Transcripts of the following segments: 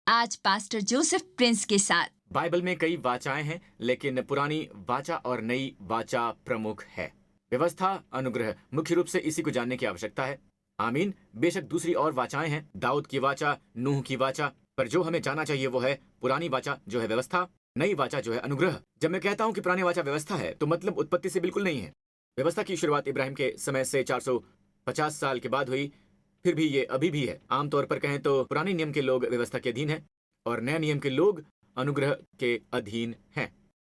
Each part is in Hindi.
आज पास्टर जोसेफ प्रिंस के साथ। बाइबल में कई वाचाएं हैं, लेकिन पुरानी वाचा और नई वाचा प्रमुख है। व्यवस्था, अनुग्रह, मुख्य रूप से इसी को जानने की आवश्यकता है। आमीन। बेशक दूसरी और वाचाएं हैं, दाऊद की वाचा, नूह की वाचा, पर जो हमें जानना चाहिए वो है पुरानी वाचा जो है व्यवस्था, नई वाचा जो है अनुग्रह। जब मैं कहता हूँ कि पुरानी वाचा व्यवस्था है, तो मतलब उत्पत्ति से बिल्कुल नहीं है। व्यवस्था की शुरुआत इब्राहिम के समय से 450 साल के बाद हुई, फिर भी ये अभी भी है। आमतौर पर कहें तो पुराने नियम के लोग व्यवस्था के अधीन हैं और नए नियम के लोग अनुग्रह के अधीन हैं।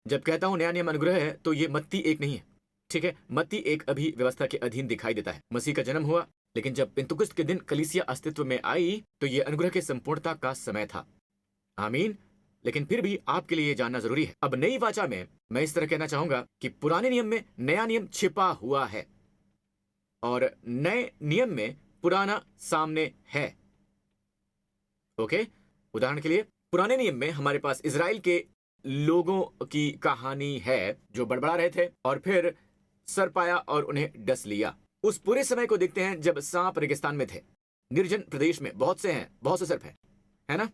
जब कहता हूं नया नियम अनुग्रह है, तो ये मत्ती 1 नहीं है, ठीक है। मत्ती 1 अभी व्यवस्था के अधीन दिखाई देता है। मसीह का जन्म हुआ, लेकिन जब पिंतुकुस्त के दिन कलीसिया अस्तित्व में आई तो ये अनुग्रह के संपूर्णता का समय था। आमीन। लेकिन फिर भी आपके लिए ये जानना जरूरी है। अब नई वाचा में मैं इस तरह कहना चाहूंगा कि पुराने नियम में नया नियम छिपा हुआ है और नए नियम में पुराना सामने है। ओके, उदाहरण के लिए पुराने नियम में हमारे पास इजराइल के लोगों की कहानी है जो बड़बड़ा रहे थे और फिर सर्प आया और उन्हें डस लिया। उस पूरे समय को देखते हैं जब सांप रेगिस्तान में थे, निर्जन प्रदेश में। बहुत से सर्प हैं, है ना,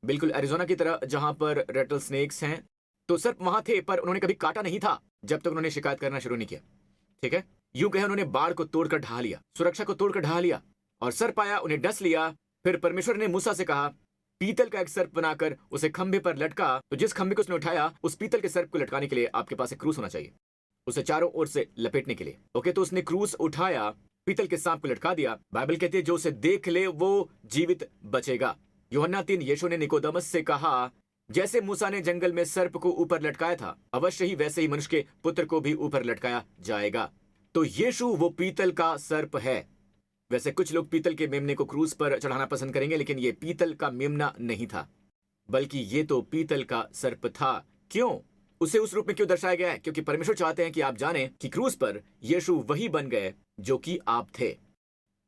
बिल्कुल एरिजोना की तरह जहां पर रेटल स्नेक्स हैं। तो सर्प वहां थे, पर उन्होंने कभी काटा नहीं था जब तक उन्होंने शिकायत करना शुरू नहीं किया। ठीक है, यूं कहे उन्होंने बाड़ को तोड़कर ढहा लिया, सुरक्षा को तोड़कर ढहा लिया, और सर्प आया, उन्हें डस लिया। फिर परमेश्वर ने मूसा से कहा, पीतल का एक सर्प बनाकर उसे खंभे पर लटका। तो जिस खंभे को उसने उठाया, उस पीतल के सर्प को लटकाने के लिए आपके पास एक क्रूस होना चाहिए, उसे चारों ओर से लपेटने के लिए। ओके, तो उसने क्रूस उठाया, पीतल के सांप को लटका दिया। बाइबल कहती है जो उसे देख ले वो जीवित बचेगा। यूहन्ना 3, यीशु ने निकोदेमस से कहा, जैसे मूसा ने जंगल में सर्प को ऊपर लटकाया था, अवश्य ही वैसे ही मनुष्य के पुत्र को भी ऊपर लटकाया जाएगा। तो यीशु वो पीतल का सर्प है। वैसे कुछ लोग पीतल के मेमने को क्रूस पर चढ़ाना पसंद करेंगे, लेकिन ये पीतल का मेमना नहीं था, बल्कि ये तो पीतल का सर्प था। क्यों? उसे उस रूप में क्यों दर्शाया गया है? क्योंकि परमेश्वर चाहते हैं कि आप जानें कि क्रूस पर यीशु वही बन गए जो कि आप थे,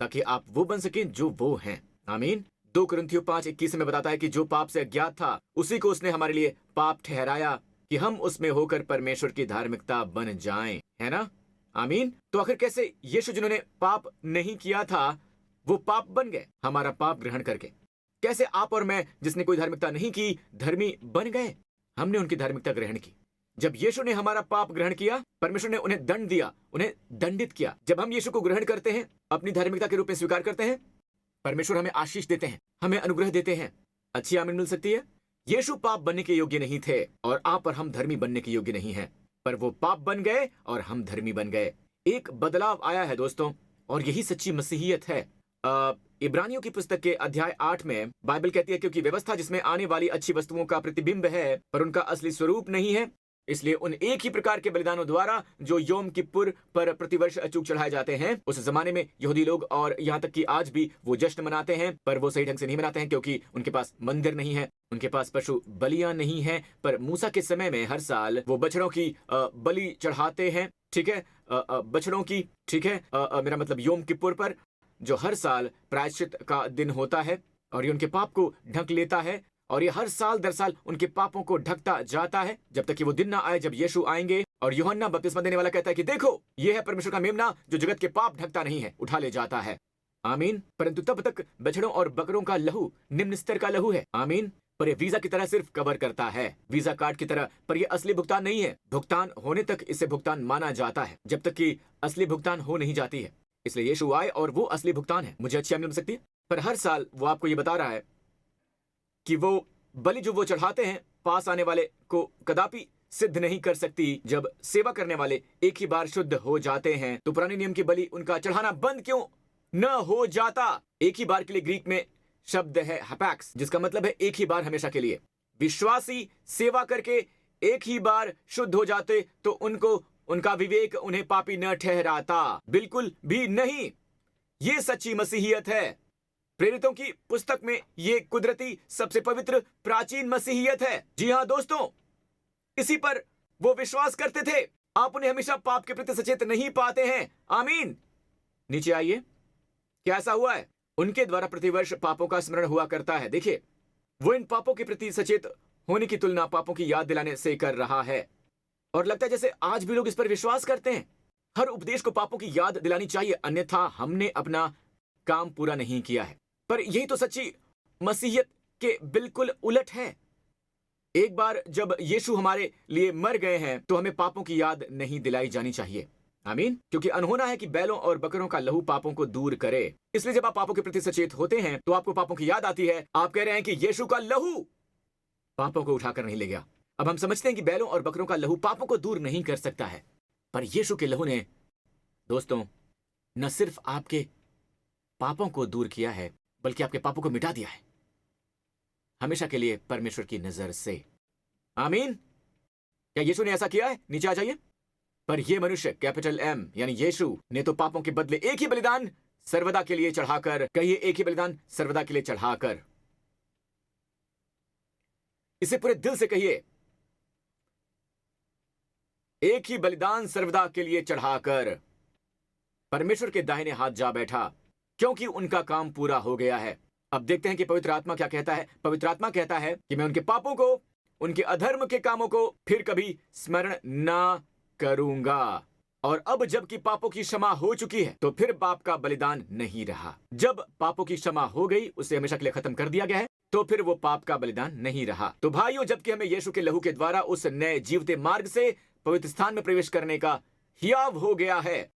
ताकि आप वो बन सकें जो वो हैं। आमीन। 2 कुरिन्थियों 5:21 में बताता है कि जो पाप से अज्ञात था, उसी को उसने हमारे लिए पाप ठहराया कि हम उसमें होकर परमेश्वर की धार्मिकता बन जाएं, है ना। आमीन। तो आखिर कैसे यीशु जिन्होंने पाप नहीं किया था, वो पाप बन गए हमारा पाप ग्रहण करके? कैसे आप और मैं, जिसने कोई धार्मिकता नहीं की, धर्मी बन गए? हमने उनकी धार्मिकता ग्रहण की। जब यीशु ने हमारा पाप ग्रहण किया, परमेश्वर ने उन्हें दंड दिया, उन्हें दंडित किया। जब हम यीशु को ग्रहण करते हैं, अपनी धार्मिकता के रूप में स्वीकार करते हैं, परमेश्वर हमें आशीष देते हैं, हमें अनुग्रह देते हैं, अच्छी आमीन मिल सकती है। यीशु पाप बनने के योग्य नहीं थे और आप और हम धर्मी बनने के योग्य नहीं हैं, पर वो पाप बन गए और हम धर्मी बन गए। एक बदलाव आया है दोस्तों, और यही सच्ची मसीहियत है। इब्रानियों की पुस्तक के अध्याय 8 में बाइबल कहती है, क्योंकि व्यवस्था जिसमें आने वाली अच्छी वस्तुओं का प्रतिबिंब है, पर उनका असली स्वरूप नहीं है, इसलिए उन एक ही प्रकार के बलिदानों द्वारा जो योम किप्पुर पर प्रतिवर्ष अचूक चढ़ाए जाते हैं, उस जमाने में यहूदी लोग और यहाँ तक कि आज भी वो जश्न मनाते हैं, पर वो सही ढंग से नहीं मनाते हैं, क्योंकि उनके पास मंदिर नहीं है, उनके पास पशु बलियां नहीं है। पर मूसा के समय में हर साल वो बछड़ों की बलि चढ़ाते हैं, ठीक है, बछड़ों की, ठीक है, मेरा मतलब योम किप्पुर पर, जो हर साल प्रायश्चित का दिन होता है, और ये उनके पाप को ढक लेता है, और ये हर साल दर साल उनके पापों को ढकता जाता है, जब तक कि वो दिन ना आए जब यीशु आएंगे। और यूहन्ना बपतिस्मा देने वाला कहता है कि देखो, ये है परमेश्वर का मेमना जो जगत के पाप ढकता नहीं है, उठा ले जाता है। आमीन। परंतु तब तक बछड़ों और बकरों का लहू निम्न स्तर का लहू है। आमीन। पर ये वीजा की तरह सिर्फ कवर करता है, वीजा कार्ड की तरह, पर ये असली भुगतान नहीं है। भुगतान होने तक इसे भुगतान माना जाता है, जब तक कि असली भुगतान हो नहीं जाती है। इसलिए यीशु आए और वो असली भुगतान है। मुझे अच्छी आमीन मिल सकती है। पर हर साल वो आपको ये बता रहा है कि वो बलि जो वो चढ़ाते हैं, पास आने वाले को कदापि सिद्ध नहीं कर सकती। जब सेवा करने वाले एक ही बार शुद्ध हो जाते हैं, तो पुराने नियम की बलि उनका चढ़ाना बंद क्यों न हो जाता? एक ही बार के लिए ग्रीक में शब्द है हैपैक्स, जिसका मतलब है एक ही बार हमेशा के लिए। विश्वासी सेवा करके एक ही बार शुद्ध हो जाते तो उनको, उनका विवेक उन्हें पापी न ठहराता, बिल्कुल भी नहीं। ये सच्ची मसीहियत है। प्रेरितों की पुस्तक में ये कुदरती सबसे पवित्र प्राचीन मसीहियत है। जी हाँ दोस्तों, इसी पर वो विश्वास करते थे। आप उन्हें हमेशा पाप के प्रति सचेत नहीं पाते हैं। आमीन। नीचे आइए, क्या ऐसा हुआ है? उनके द्वारा प्रतिवर्ष पापों का स्मरण हुआ करता है। देखिए, वो इन पापों के प्रति सचेत होने की तुलना पापों की याद दिलाने से कर रहा है, और लगता है जैसे आज भी लोग इस पर विश्वास करते हैं। हर उपदेश को पापों की याद दिलानी चाहिए, अन्यथा हमने अपना काम पूरा नहीं किया है। पर यही तो सच्ची मसीहियत के बिल्कुल उलट है। एक बार जब यीशु हमारे लिए मर गए हैं तो हमें पापों की याद नहीं दिलाई जानी चाहिए। आमीन। क्योंकि अनहोना है कि बैलों और बकरों का लहू पापों को दूर करे। इसलिए जब आप पापों के प्रति सचेत होते हैं तो आपको पापों की याद आती है। आप कह रहे हैं कि यीशु का लहू पापों को उठाकर नहीं ले गया। अब हम समझते हैं कि बैलों और बकरों का लहू पापों को दूर नहीं कर सकता है, पर यीशु के लहू ने दोस्तों न सिर्फ आपके पापों को दूर किया है बल्कि आपके पापों को मिटा दिया है हमेशा के लिए परमेश्वर की नजर से। आमीन। क्या यीशु ने ऐसा किया है? नीचे आ जाइए। पर यह मनुष्य कैपिटल एम यानी यीशु ने तो पापों के बदले एक ही बलिदान सर्वदा के लिए चढ़ाकर, कहिए एक ही बलिदान सर्वदा के लिए चढ़ाकर, इसे पूरे दिल से कहिए, एक ही बलिदान सर्वदा के लिए चढ़ाकर परमेश्वर के दाहिने हाथ जा बैठा, क्योंकि उनका काम पूरा हो गया है। अब देखते हैं कि पवित्र आत्मा क्या कहता है। पवित्र आत्मा कहता है कि मैं उनके पापों को, उनके अधर्म के कामों को फिर कभी स्मरण ना करूंगा। और अब जबकि पापों की क्षमा हो चुकी है तो फिर पाप का बलिदान नहीं रहा। जब पापों की क्षमा हो गई, उसे हमेशा के लिए खत्म कर दिया गया है, तो फिर वो पाप का बलिदान नहीं रहा। तो भाइयों, जबकि हमें यीशु के लहू के द्वारा उस नए जीवते मार्ग से पवित्र स्थान में प्रवेश करने का हियाव हो गया है,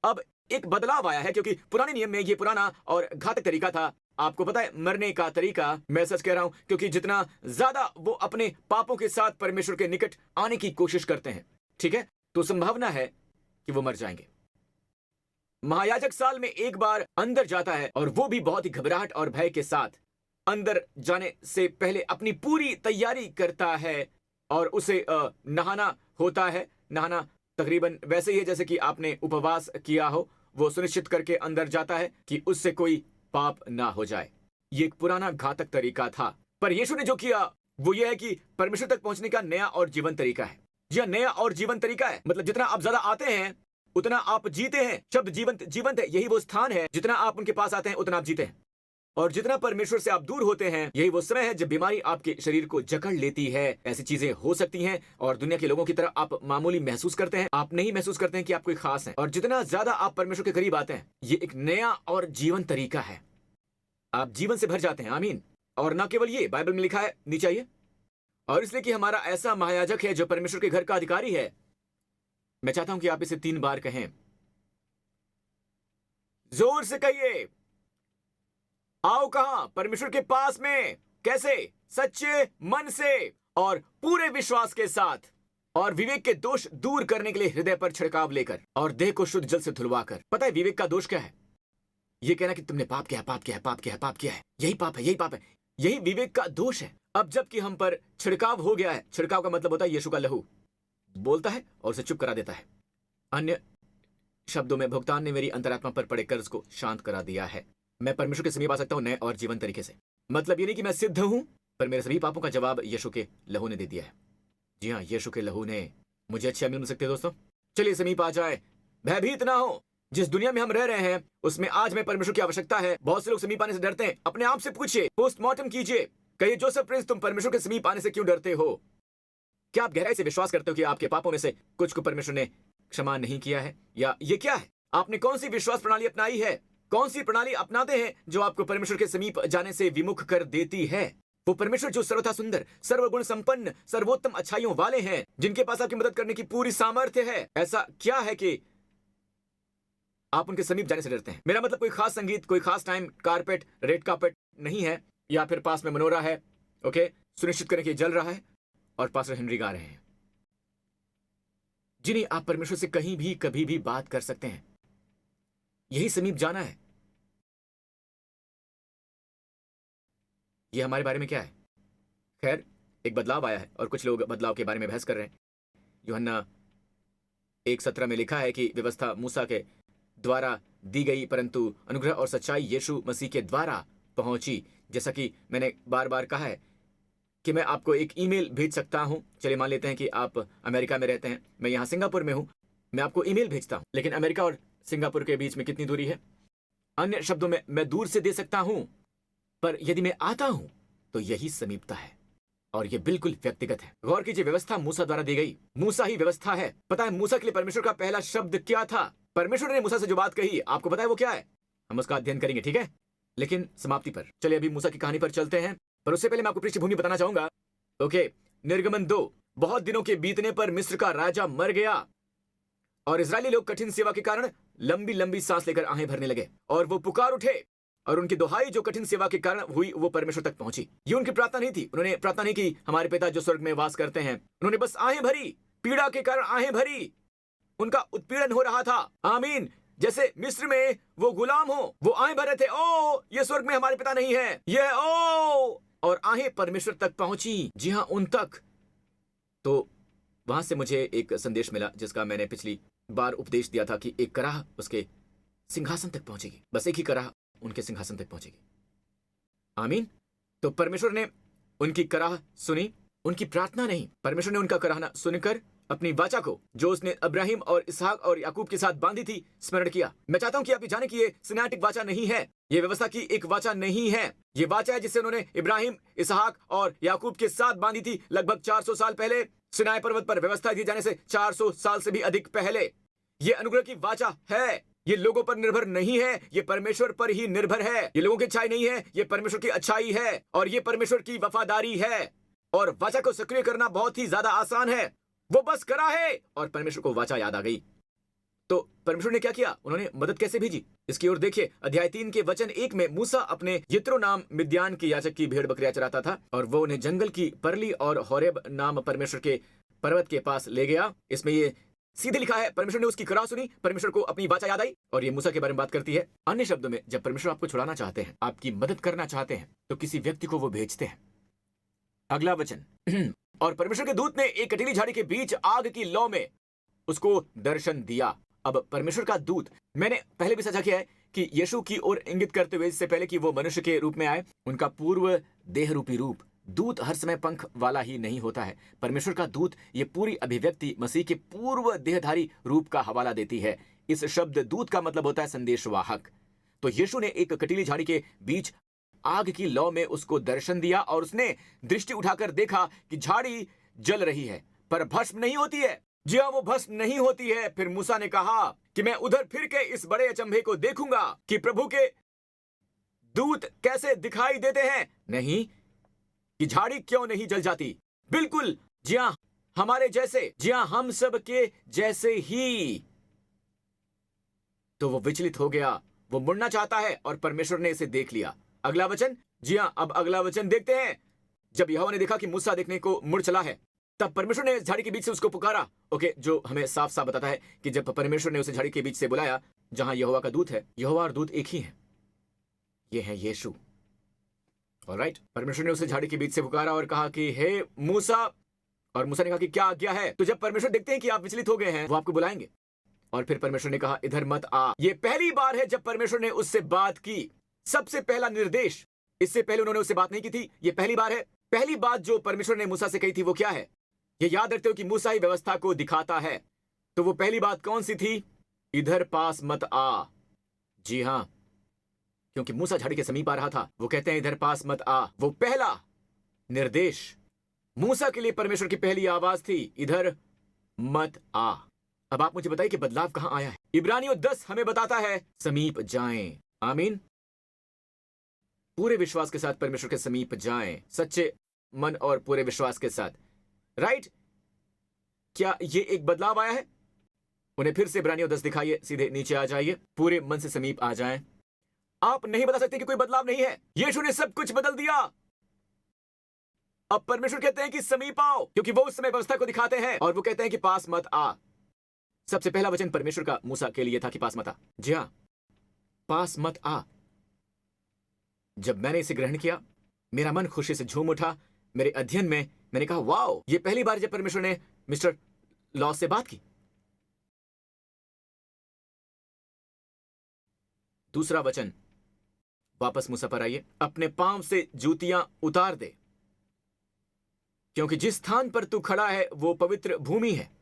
अब एक बदलाव आया है। क्योंकि पुराने नियम में ये पुराना और घातक तरीका था। आपको पता है, मरने का तरीका, मैं सच कह रहा हूं, क्योंकि जितना ज्यादा वो अपने पापों के साथ परमेश्वर के निकट आने की कोशिश करते हैं, ठीक है, तो संभावना है कि वो मर जाएंगे। महायाजक साल में एक बार अंदर जाता है और वो भी बहुत ही घबराहट और भय के साथ अंदर जाने से पहले अपनी पूरी तैयारी करता है और उसे नहाना होता है। नहाना तकरीबन वैसे ही है जैसे कि आपने उपवास किया हो। वो सुनिश्चित करके अंदर जाता है कि उससे कोई पाप ना हो जाए। ये एक पुराना घातक तरीका था, पर यीशु ने जो किया वो ये है कि परमेश्वर तक पहुंचने का नया और जीवन तरीका है। यह नया और जीवन तरीका है, मतलब जितना आप ज्यादा आते हैं उतना आप जीते हैं। शब्द जीवंत, जीवंत है, यही वो स्थान है। जितना आप उनके पास आते हैं उतना आप जीते हैं। और जितना परमेश्वर से आप दूर होते हैं, यही वो समय है जब बीमारी आपके शरीर को जकड़ लेती है। ऐसी चीजें हो सकती हैं और दुनिया के लोगों की तरह आप मामूली महसूस करते हैं। आप नहीं महसूस करते हैं कि आप कोई खास हैं। और जितना ज्यादा आप परमेश्वर के करीब आते हैं, ये एक नया और जीवन तरीका है। आप जीवन से भर जाते हैं। आमीन। और न केवल ये, बाइबल में लिखा है, नीचे आइए, और इसलिए कि हमारा ऐसा महायाजक है जो परमेश्वर के घर का अधिकारी है। मैं चाहता हूं कि आप इसे 3 बार कहें, जोर से कहिए, आओ कहां? परमेश्वर के पास में। कैसे? सच्चे मन से और पूरे विश्वास के साथ, और विवेक के दोष दूर करने के लिए हृदय पर छिड़काव लेकर और देह को शुद्ध जल से धुलवाकर। पता है विवेक का दोष क्या है? ये कहना कि तुमने पाप किया है, पाप किया है, पाप किया है, पाप किया है, यही पाप है, यही पाप है। यही विवेक का दोष है। अब जबकि हम पर छिड़काव हो गया है, छिड़काव का मतलब होता है यीशु का लहू बोलता है और उसे चुप करा देता है। अन्य शब्दों में, भुगतान ने मेरी अंतरात्मा पर पड़े कर्ज को शांत करा दिया है। मैं परमेश्वर के समीप आ सकता हूं नए और जीवन तरीके से। मतलब ये नहीं कि मैं सिद्ध हूं, पर मेरे सभी पापों का जवाब यीशु के लहू ने दे दिया है। जी हाँ, यीशु के लहू ने मुझे अच्छे मिल सकते हैं। दोस्तों चलिए समीप आ जाए। भयभीत ना हो। जिस दुनिया में हम रह रहे हैं उसमें आज में परमेश्वर की आवश्यकता है। बहुत से लोग समीप आने से डरते हैं। अपने आप से पूछिए, पोस्टमार्टम कीजिए, कहिए, जोसेफ प्रिंस, तुम परमेश्वर के समीप आने से क्यों डरते हो? क्या आप गहराई से विश्वास करते हो कि आपके पापों में से कुछ को परमेश्वर ने क्षमा नहीं किया है? या ये क्या है? आपने कौन सी विश्वास प्रणाली अपनाई है? कौन सी प्रणाली अपनाते हैं जो आपको परमेश्वर के समीप जाने से विमुख कर देती है? वो परमेश्वर जो सर्वथा सुंदर, सर्वगुण संपन्न, सर्वोत्तम अच्छाइयों वाले हैं, जिनके पास आपकी मदद करने की पूरी सामर्थ्य है। ऐसा क्या है कि आप उनके समीप जाने से डरते हैं? मेरा मतलब कोई खास संगीत, कोई खास टाइम, कारपेट, रेड कार्पेट नहीं है, या फिर पास में मनोरा है, ओके, सुनिश्चित करें कि जल रहा है और पास्टर हेनरी गा रहे हैं, जिन्हें आप परमेश्वर से कहीं भी कभी भी बात कर सकते हैं। यही समीप जाना है। यह हमारे बारे में क्या है? खैर, एक बदलाव आया है और कुछ लोग बदलाव के बारे में बहस कर रहे हैं। यूहन्ना 1:17 में लिखा है कि व्यवस्था मूसा के द्वारा दी गई, परंतु अनुग्रह और सच्चाई यीशु मसीह के द्वारा पहुंची। जैसा कि मैंने बार बार कहा है कि मैं आपको एक ईमेल भेज सकता हूं। चलिए मान लेते हैं कि आप अमेरिका में रहते हैं, मैं यहां सिंगापुर में हूं, मैं आपको ईमेल भेजता हूं, लेकिन अमेरिका और सिंगापुर के बीच में कितनी दूरी है? अन्य शब्दों में, मैं दूर से दे सकता हूं, पर यदि मैं आता हूं तो यही समीपता है, और यह बिल्कुल व्यक्तिगत है। गौर कीजिए, व्यवस्था मूसा द्वारा दी गई। मूसा ही व्यवस्था है। पता है मूसा के लिए परमेश्वर का पहला शब्द क्या था? परमेश्वर ने मूसा से जो बात कही, आपको पता है वो क्या है? हम उसका अध्ययन करेंगे, ठीक है? लेकिन समाप्ति पर चलिए अभी मूसा की कहानी पर चलते हैं। पर उससे पहले मैं आपको पृष्ठभूमि बताना चाहूंगा। ओके, निर्गमन 2। बहुत दिनों के बीतने पर मिस्र का राजा मर गया और इजरायली लोग कठिन सेवा के कारण लंबी लंबी सांस लेकर आहें भरने लगे और वो पुकार उठे और उनकी दुहाई जो कठिन सेवा के कारण हुई वो परमेश्वर तक पहुंची। ये उनकी प्रार्थना नहीं थी। उन्होंने प्रार्थना नहीं की हमारे पिता जो स्वर्ग में वास करते हैं। उन्होंने बस आहें भरी, पीड़ा के कारण आहें भरी। उनका उत्पीड़न हो रहा था। आमीन। जैसे मिस्र में वो गुलाम हो, वो आहें भर रहे थे, ओ ये स्वर्ग में हमारे पिता नहीं है, ये ओ, और आहें परमेश्वर तक पहुंची। जी हाँ, उन तक। तो वहां से मुझे एक संदेश मिला जिसका मैंने पिछली बार उपदेश दिया था कि एक कराह उसके सिंहासन तक पहुंचेगी। बस एक ही कराह उनके सिंहासन तक पहुंचेगी। आमीन। तो परमेश्वर ने उनकी कराह सुनी, उनकी प्रार्थना नहीं। परमेश्वर ने उनका कराहना सुनकर अपनी वाचा को जो उसने अब्राहिम और इसहाक और याकूब के साथ बांधी थी स्मरण किया। मैं चाहता हूं कि आप ये जाने कि ये सिनेमैटिक वाचा नहीं है, ये व्यवस्था की एक वाचा नहीं है। ये वाचा है जिससे उन्होंने इब्राहिम, इसहाक और याकूब के साथ बांधी थी लगभग 400 साल पहले, सिनाई पर्वत पर व्यवस्था दिए जाने से 400 साल से भी अधिक पहले। ये अनुग्रह की वाचा है। ये लोगों पर निर्भर नहीं है, ये परमेश्वर पर ही निर्भर है। ये लोगों की अच्छाई नहीं है, ये परमेश्वर की अच्छाई है और ये परमेश्वर की वफादारी है। और वाचा को सक्रिय करना बहुत ही ज्यादा आसान है। वो बस करा है और परमेश्वर को वाचा याद आ गई। तो परमेश्वर ने क्या किया? उन्होंने मदद कैसे भेजी? इसकी ओर देखिए, अध्याय 3 के वचन 1 में मूसा अपने यित्रो नाम मिद्यान के याजक की भेड़ बकरियां चराता था और वो उन्हें जंगल की परली और होरेब नाम परमेश्वर के पर्वत के पास ले गया। इसमें ये सीधे लिखा है, परमेश्वर ने उसकी कराह सुनी, परमेश्वर को अपनी वाचा याद आई, और ये मूसा के बारे में बात करती है। अन्य शब्दों में, जब परमेश्वर आपको छुड़ाना चाहते हैं, आपकी मदद करना चाहते हैं, तो किसी व्यक्ति को वो भेजते हैं। अगला वचन और परमेश्वर के दूत ने एक कटीली झाड़ी के बीच आग की लौ में उसको दर्शन दिया। अब परमेश्वर का दूत, मैंने पहले भी साझा किया है कि यीशु की ओर इंगित करते हुए, इससे पहले कि वो मनुष्य के रूप में आए, उनका पूर्व देह रूपी रूप, दूत हर समय पंख वाला ही नहीं होता है। परमेश्वर का दूत, ये पूरी अभिव्यक्ति मसीह के पूर्व देहधारी रूप का हवाला देती है। इस शब्द दूत का मतलब होता है संदेशवाहक। तो यीशु ने एक कटीली झाड़ी के बीच आग की लौ में उसको दर्शन दिया और उसने दृष्टि उठाकर देखा कि झाड़ी जल रही है पर भस्म नहीं होती है। जी हाँ, वो भस्म नहीं होती है। फिर मूसा ने कहा कि मैं उधर फिर के इस बड़े अचंभे को देखूंगा कि प्रभु के दूत कैसे दिखाई देते हैं, नहीं कि झाड़ी क्यों नहीं जल जाती। बिल्कुल, जी हाँ, हमारे जैसे, जी हाँ, हम सब के जैसे ही। तो वो विचलित हो गया, वो मुड़ना चाहता है और परमेश्वर ने इसे देख लिया। अगला वचन, जी हाँ, अब अगला वचन देखते हैं। जब यहोवा ने देखा कि मूसा देखने को मुड़ चला है, तब परमेश्वर ने झाड़ी के बीच से उसको पुकारा। ओके, जो हमें साफ साफ बताता है कि जब परमेश्वर ने उसे झाड़ी के बीच से बुलाया, जहां यहोवा का दूत है, यहोवा और दूत एक ही है, ये है यीशु। ऑलराइट, परमेश्वर ने उसे झाड़ी के बीच से पुकारा और कहा कि हे मूसा, और मूसा ने कहा कि क्या आज्ञा है? तो जब परमेश्वर देखते हैं कि आप विचलित हो गए हैं, वो आपको बुलाएंगे। और फिर परमेश्वर ने कहा इधर मत आ। ये पहली बार है जब परमेश्वर ने उससे बात की, सबसे पहला निर्देश। इससे पहले उन्होंने उससे बात नहीं की थी, ये पहली बार है। पहली बात जो परमेश्वर ने मूसा से कही थी वो क्या है? ये याद रखते हो कि मूसा ही व्यवस्था को दिखाता है। तो वो पहली बात कौन सी थी? इधर पास मत आ। जी हाँ, क्योंकि मूसा झाड़ी के समीप आ रहा था, वो कहते हैं इधर पास मत आ। वो पहला निर्देश मूसा के लिए परमेश्वर की पहली आवाज थी, इधर मत आ। अब आप मुझे बताइए कि बदलाव कहां आया है? इब्रानियों 10 हमें बताता है समीप जाएं। आमीन। पूरे विश्वास के साथ परमेश्वर के समीप जाएं, सच्चे मन और पूरे विश्वास के साथ। राइट? क्या ये एक बदलाव आया है? उन्हें फिर से इब्रानियों 10 दिखाइए, सीधे नीचे आ जाइए, पूरे मन से समीप आ जाएं। आप नहीं बता सकते कि कोई बदलाव नहीं है। यीशु ने सब कुछ बदल दिया। अब परमेश्वर कहते हैं कि समीप आओ, क्योंकि वो उस समय व्यवस्था को दिखाते हैं और वो कहते हैं कि पास मत आ। सबसे पहला वचन परमेश्वर का मूसा के लिए था कि पास मत आ। जी हां, पास मत आ। जब मैंने इसे ग्रहण किया, मेरा मन खुशी से झूम उठा। मेरे अध्ययन में मैंने कहा वाओ, ये पहली बार जब परमेश्वर ने मिस्टर लॉ से बात की। दूसरा वचन, वापस मूसा पर आइए। अपने पांव से जूतियां उतार दे, क्योंकि जिस स्थान पर तू खड़ा है वो पवित्र भूमि है।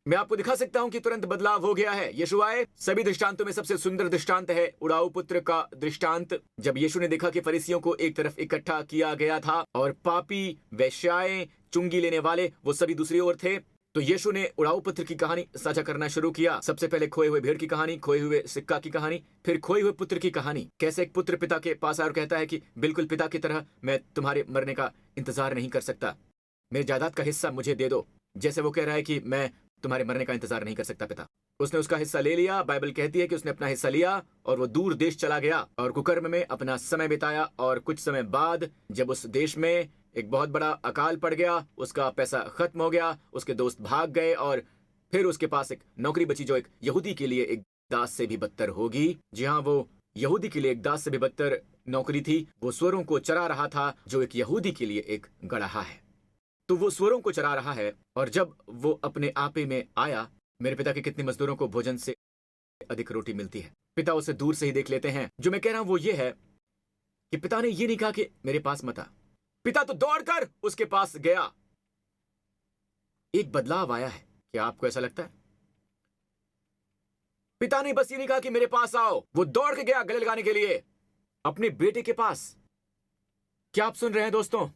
मैं आपको दिखा सकता हूं कि तुरंत बदलाव हो गया है। यीशु आए। सभी दृष्टांतों में सबसे सुंदर दृष्टांत है उड़ाऊ पुत्र का दृष्टांत। जब यीशु ने देखा कि फरीसियों को एक तरफ इकट्ठा किया गया था और पापी, वेश्याएं, चुंगी लेने वाले, वो सभी दूसरी ओर थे, तो यीशु ने उड़ाऊ पुत्र की कहानी साझा करना शुरू किया। सबसे पहले खोए हुए भेड़ की कहानी, खोए हुए सिक्का की कहानी, फिर खोए हुए पुत्र की कहानी। कैसे एक पुत्र पिता के पास आया और कहता है कि बिल्कुल पिता की तरह मैं तुम्हारे मरने का इंतजार नहीं कर सकता, मेरी जायदाद का हिस्सा मुझे दे दो। जैसे वो कह रहा है कि मैं तुम्हारे मरने का इंतजार नहीं कर सकता पिता। उसने उसका हिस्सा ले लिया। बाइबल कहती है कि उसने अपना हिस्सा लिया और वो दूर देश चला गया और कुकर्म में अपना समय बिताया। और कुछ समय बाद जब उस देश में एक बहुत बड़ा अकाल पड़ गया, उसका पैसा खत्म हो गया, उसके दोस्त भाग गए और फिर उसके पास एक नौकरी बची जो एक यहूदी के लिए एक दास से भी बदतर होगी। जी हाँ, वो यहूदी के लिए एक दास से भी बदतर नौकरी थी। वो सुअरों को चरा रहा था जो एक यहूदी के लिए एक गड़हा है। तो वो सुअरों को चरा रहा है और जब वो अपने आपे में आया, मेरे पिता के कितने मजदूरों को भोजन से अधिक रोटी मिलती है। पिता उसे दूर से ही देख लेते हैं। जो मैं कह रहा हूं वो ये है कि पिता ने ये नहीं कहा कि मेरे पास मत आ। पिता तो दौड़कर उसके पास गया। एक बदलाव आया है। क्या आपको ऐसा लगता है? पिता ने बस ये नहीं कहा कि मेरे पास आओ, वो दौड़ के गया गले लगाने के लिए अपने बेटे के पास। क्या आप सुन रहे हैं दोस्तों?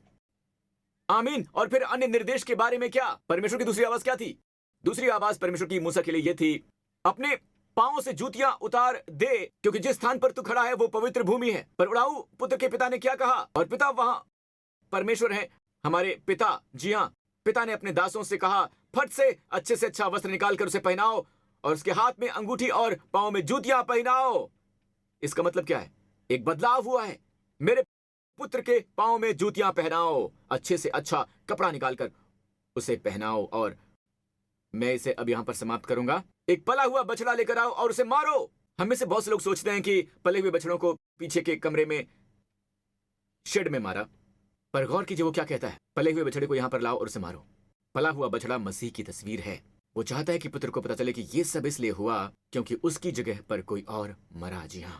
आमीन। और फिर अन्य निर्देश के बारे में क्या? परमेश्वर की दूसरी आवाज क्या थी? दूसरी आवाज परमेश्वर की मूसा के लिए यह थी, अपने पांवों से जूतियां उतार दे, क्योंकि जिस स्थान पर तू खड़ा है वो पवित्र भूमि है। पर उड़ाऊ पुत्र के पिता ने क्या कहा? और पिता वहां परमेश्वर है, हमारे पिता। जी हां, पिता ने अपने दासों से कहा, फट से अच्छा वस्त्र निकाल कर उसे पहनाओ और उसके हाथ में अंगूठी और पांव में जूतियां पहनाओ। इसका मतलब क्या है? एक बदलाव हुआ है। मेरे पुत्र के पांव में जूतियां पहनाओ, अच्छे से अच्छा कपड़ा निकालकर उसे पहनाओ। और मैं इसे अब यहां पर समाप्त करूंगा। एक पला हुआ बछड़ा लेकर आओ और उसे मारो। हम में से बहुत से लोग सोचते हैं कि पले हुए बछड़ों को पीछे के कमरे में शेड में मारा, पर गौर कीजिए वो क्या कहता है। पले हुए बछड़े को यहां पर लाओ और उसे मारो। पला हुआ बछड़ा मसीह की तस्वीर है। वो चाहता है कि पुत्र को पता चले कि ये सब इसलिए हुआ क्योंकि उसकी जगह पर कोई और मरा। जी हां,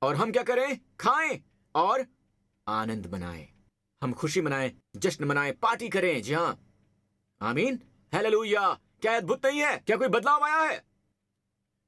और हम क्या करें? खाएं और आनंद मनाएं। हम खुशी मनाएं, जश्न मनाएं, पार्टी करें। जी हां, आमीन, हालेलुया। क्या अद्भुत नहीं है? क्या कोई बदलाव आया है?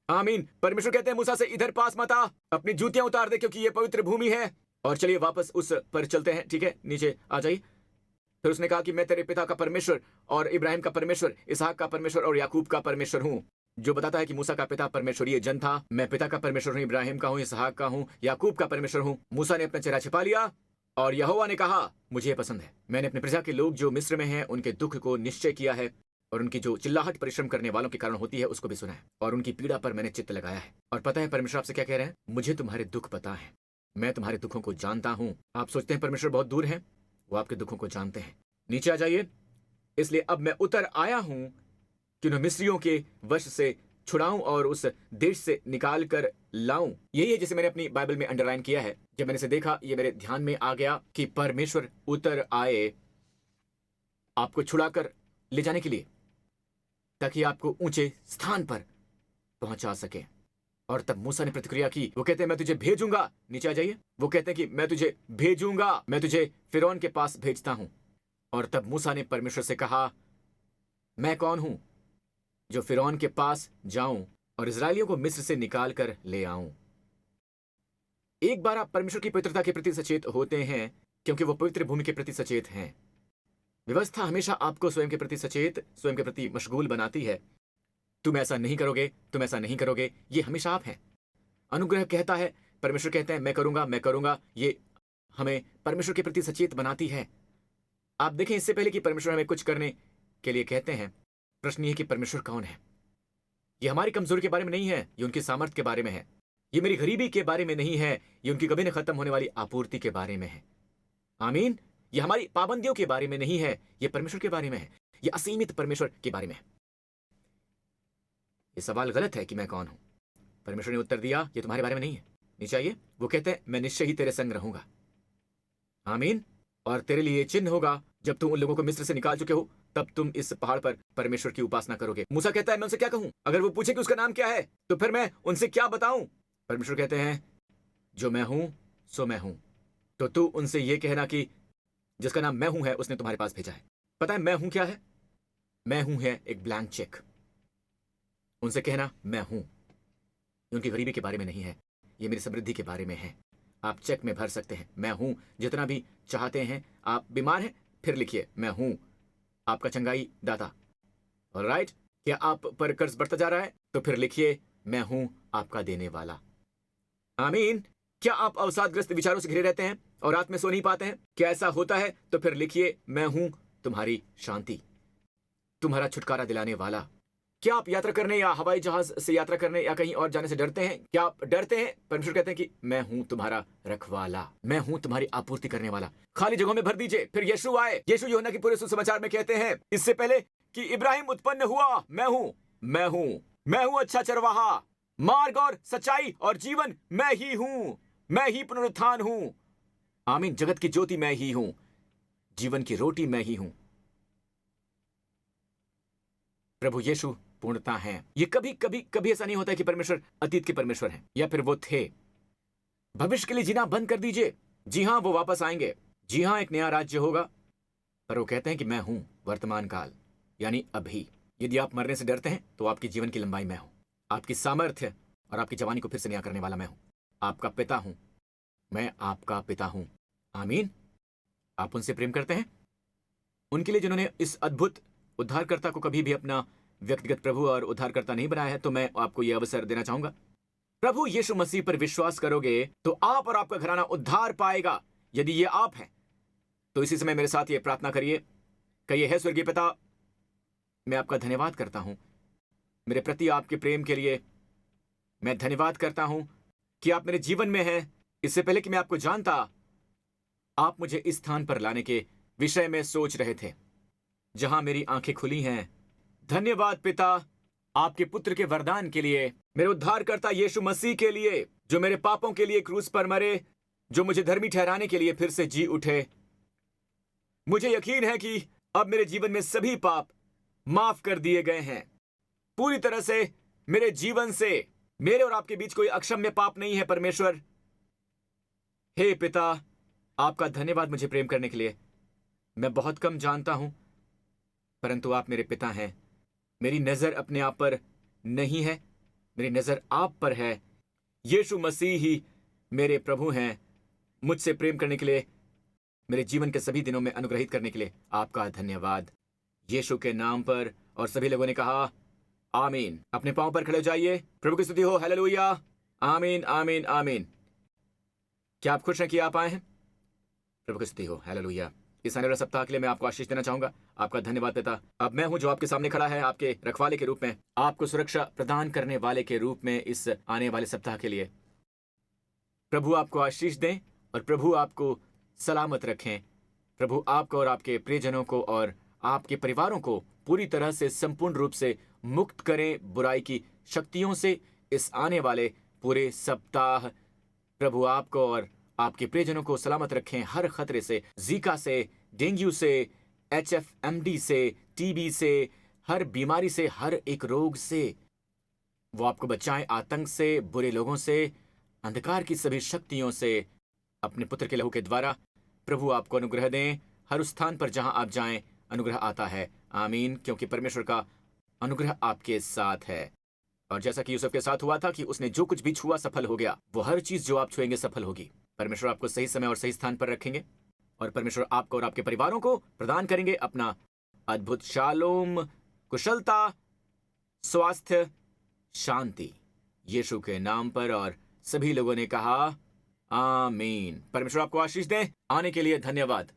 आमीन। परमेश्वर कहते हैं मूसा से, इधर पास मत आ, अपनी जूतियां उतार दे क्योंकि ये पवित्र भूमि है। और चलिए वापस उस पर चलते हैं। ठीक है, नीचे आ जाइए। फिर उसने कहा कि मैं तेरे पिता का परमेश्वर और इब्राहिम का परमेश्वर, इसहाक का परमेश्वर और याकूब का परमेश्वर हूं। जो बताता है कि मूसा का पिता परमेश्वर ये जन था। मैं पिता का परमेश्वर हूं, इब्राहिम का हूं, इसहाक का हूं, याकूब का परमेश्वर हूं। मूसा ने अपना चेहरा छिपा लिया और यहोवा ने कहा, मुझे ये पसंद है। मैंने अपने प्रजा के लोग जो मिस्र में हैं उनके दुख को निश्चय किया है और उनकी जो चिल्लाहट परिश्रम करने वालों के कारण होती है उसको भी सुना है और उनकी पीड़ा पर मैंने चित्त लगाया है। और पता है परमेश्वर आपसे क्या कह रहे हैं? मुझे तुम्हारे दुख पता है, मैं तुम्हारे दुखों को जानता हूं। आप सोचते हैं परमेश्वर बहुत दूर है, वो आपके दुखों को जानते हैं। नीचे आ जाइए। इसलिए अब मैं उतर आया हूं कि उन्हें मिस्रियों के वश से छुड़ाऊं और उस देश से निकाल कर लाऊं। यही है जिसे मैंने अपनी बाइबल में अंडरलाइन किया है। जब मैंने इसे देखा, ये मेरे ध्यान में आ गया कि परमेश्वर उतर आए आपको छुड़ाकर ले जाने के लिए, ताकि आपको ऊंचे स्थान पर पहुंचा सके। और तब मूसा ने प्रतिक्रिया की। वो कहते हैं मैं तुझे भेजूंगा। नीचे आ जाइए। वो कहते हैं कि मैं तुझे भेजूंगा, मैं तुझे फिरौन के पास भेजता हूं। और तब मूसा ने परमेश्वर से कहा, मैं कौन हूं जो फिरौन के पास जाऊं और इजरायलियों को मिस्र से निकाल कर ले आऊं? एक बार आप परमेश्वर की पवित्रता के प्रति सचेत होते हैं क्योंकि वो पवित्र भूमि के प्रति सचेत हैं। व्यवस्था हमेशा आपको स्वयं के प्रति सचेत, स्वयं के प्रति मशगूल बनाती है। तुम ऐसा नहीं करोगे, तुम ऐसा नहीं करोगे, ये हमेशा आप हैं। अनुग्रह कहता है, परमेश्वर कहते हैं मैं करूंगा, मैं करूंगा। ये हमें परमेश्वर के प्रति सचेत बनाती है। आप देखें, इससे पहले कि परमेश्वर हमें कुछ करने के लिए कहते हैं, प्रश्न ये कि परमेश्वर कौन है। ये हमारी कमजोरी के बारे में नहीं है, ये उनकी सामर्थ्य के बारे में है। ये मेरी गरीबी के बारे में नहीं है, ये उनकी कभी न खत्म होने वाली आपूर्ति के बारे में है। आमीन। ये हमारी पाबंदियों के बारे में नहीं है, ये परमेश्वर के बारे में है, ये असीमित परमेश्वर के बारे में है। ये सवाल गलत है कि मैं कौन हूं। परमेश्वर ने उत्तर दिया, ये तुम्हारे बारे में नहीं है। नीचे आइए। वो कहते हैं मैं निश्चय ही तेरे संग रहूंगा। आमीन। और तेरे लिए चिन्ह होगा, जब तुम उन लोगों को मिस्र से निकाल चुके हो तब तुम इस पहाड़ पर परमेश्वर की उपासना करोगे। मूसा कहता है मैं उनसे क्या कहूं? अगर वो पूछे कि उसका नाम क्या है तो फिर मैं उनसे क्या बताऊं? परमेश्वर कहते हैं जो मैं हूं सो मैं हूं। तो तू उनसे ये कहना कि जिसका नाम मैं हूं है उसने तुम्हारे पास भेजा है। पता है मैं हूं क्या है? मैं हूं है एक ब्लैंक चेक। उनसे कहना मैं हूं। ये उनकी गरीबी के बारे में नहीं है, ये मेरी समृद्धि के बारे में है। आप चेक में भर सकते हैं मैं हूं जितना भी चाहते हैं। आप बीमार हैं, फिर लिखिए मैं हूं। आपका चंगाई दाता। ऑलराइट, क्या आप पर कर्ज बढ़ता जा रहा है? तो फिर लिखिए, मैं हूं आपका देने वाला। आमीन। क्या आप अवसादग्रस्त विचारों से घिरे रहते हैं और रात में सो नहीं पाते हैं? क्या ऐसा होता है? तो फिर लिखिए, मैं हूं तुम्हारी शांति, तुम्हारा छुटकारा दिलाने वाला। क्या आप यात्रा करने या हवाई जहाज से यात्रा करने या कहीं और जाने से डरते हैं? क्या आप डरते हैं? परमेश्वर कहते हैं कि मैं हूं तुम्हारा रखवाला, मैं हूं तुम्हारी आपूर्ति करने वाला। खाली जगहों में भर दीजिए। फिर यीशु आए। यीशु यूहन्ना की पूरे सुसमाचार में कहते हैं, इससे पहले कि इब्राहिम उत्पन्न हुआ, मैं हूं, मैं हूं, मैं हूं अच्छा चरवाहा, मार्ग और सच्चाई और जीवन मैं ही हूं, मैं ही पुनरुत्थान हूं। आमीन। जगत की ज्योति मैं ही हूं, जीवन की रोटी मैं ही हूं। प्रभु यीशु पूर्णता है। ये कभी कभी कभी ऐसा नहीं होता है कि परमेश्वर अतीत के परमेश्वर हैं या फिर वो थे। भविष्य के लिए जीना बंद कर दीजिए। जी हां, वो वापस आएंगे। जी हां, एक नया राज्य होगा। पर वो कहते हैं कि मैं हूं वर्तमान काल, यानी अभी। यदि आप मरने से डरते हैं तो आपकी जीवन की लंबाई मैं हूं, आपकी सामर्थ्य और आपकी जवानी को फिर से नया करने वाला मैं हूं। आपका पिता हूं, मैं आपका पिता हूं। आमीन। आप उनसे प्रेम करते हैं? उनके लिए जिन्होंने इस अद्भुत उद्धारकर्ता को कभी भी अपना व्यक्तिगत प्रभु और उद्धारकर्ता नहीं बनाया है, तो मैं आपको यह अवसर देना चाहूंगा। प्रभु यीशु मसीह पर विश्वास करोगे तो आप और आपका घराना उद्धार पाएगा। यदि ये आप हैं तो इसी समय मेरे साथ ये प्रार्थना करिए। कहिए, हे स्वर्गीय पिता, मैं आपका धन्यवाद करता हूं मेरे प्रति आपके प्रेम के लिए। मैं धन्यवाद करता हूं कि आप मेरे जीवन में हैं। इससे पहले कि मैं आपको जानता, आप मुझे इस स्थान पर लाने के विषय में सोच रहे थे जहां मेरी आंखें खुली हैं। धन्यवाद पिता, आपके पुत्र के वरदान के लिए, मेरे उद्धारकर्ता यीशु मसीह के लिए, जो मेरे पापों के लिए क्रूस पर मरे, जो मुझे धर्मी ठहराने के लिए फिर से जी उठे। मुझे यकीन है कि अब मेरे जीवन में सभी पाप माफ कर दिए गए हैं पूरी तरह से। मेरे जीवन से मेरे और आपके बीच कोई अक्षम्य पाप नहीं है। परमेश्वर, हे पिता, आपका धन्यवाद मुझे प्रेम करने के लिए। मैं बहुत कम जानता हूं, परंतु आप मेरे पिता हैं। मेरी नजर अपने आप पर नहीं है, मेरी नजर आप पर है। यीशु मसीह ही मेरे प्रभु हैं। मुझसे प्रेम करने के लिए, मेरे जीवन के सभी दिनों में अनुग्रहित करने के लिए आपका धन्यवाद, यीशु के नाम पर। और सभी लोगों ने कहा आमीन। अपने पांव पर खड़े हो जाइए। प्रभु की स्तुति हो। हालेलुया। आमीन, आमीन, आमीन। क्या आप खुश हैं कि आप आए हैं? प्रभु की स्तुति हो। हालेलुया। इस आने वाले सप्ताह के लिए मैं आपको आशीष देना चाहूंगा। आपका धन्यवाद पिता। अब मैं हूं जो आपके सामने खड़ा है, आपके रखवाले के रूप में, आपको सुरक्षा प्रदान करने वाले के रूप में इस आने वाले सप्ताह के लिए। प्रभु आपको आशीष दें और प्रभु आपको सलामत रखें। प्रभु आपको और आपके प्रियजनों को और आपके परिवारों को पूरी तरह से संपूर्ण रूप से मुक्त करें बुराई की शक्तियों से इस आने वाले पूरे सप्ताह। प्रभु आपको और आपके प्रियजनों को सलामत रखें हर खतरे से, जीका से, डेंगू से, HFMD से, TB से, हर बीमारी से, हर एक रोग से। वो आपको बचाएं आतंक से, बुरे लोगों से, अंधकार की सभी शक्तियों से। अपने पुत्र के लहू के द्वारा प्रभु आपको अनुग्रह दें। हर उस स्थान पर जहां आप जाएं, अनुग्रह आता है। आमीन। क्योंकि परमेश्वर का अनुग्रह आपके साथ है। और जैसा कि यूसुफ के साथ हुआ था कि उसने जो कुछ भी छुआ सफल हो गया, वो हर चीज जो आप छुएंगे सफल होगी। परमेश्वर आपको सही समय और सही स्थान पर रखेंगे और परमेश्वर आपको और आपके परिवारों को प्रदान करेंगे अपना अद्भुत शालोम, कुशलता, स्वास्थ्य, शांति, यीशु के नाम पर। और सभी लोगों ने कहा आमीन। परमेश्वर आपको आशीष दें। आने के लिए धन्यवाद।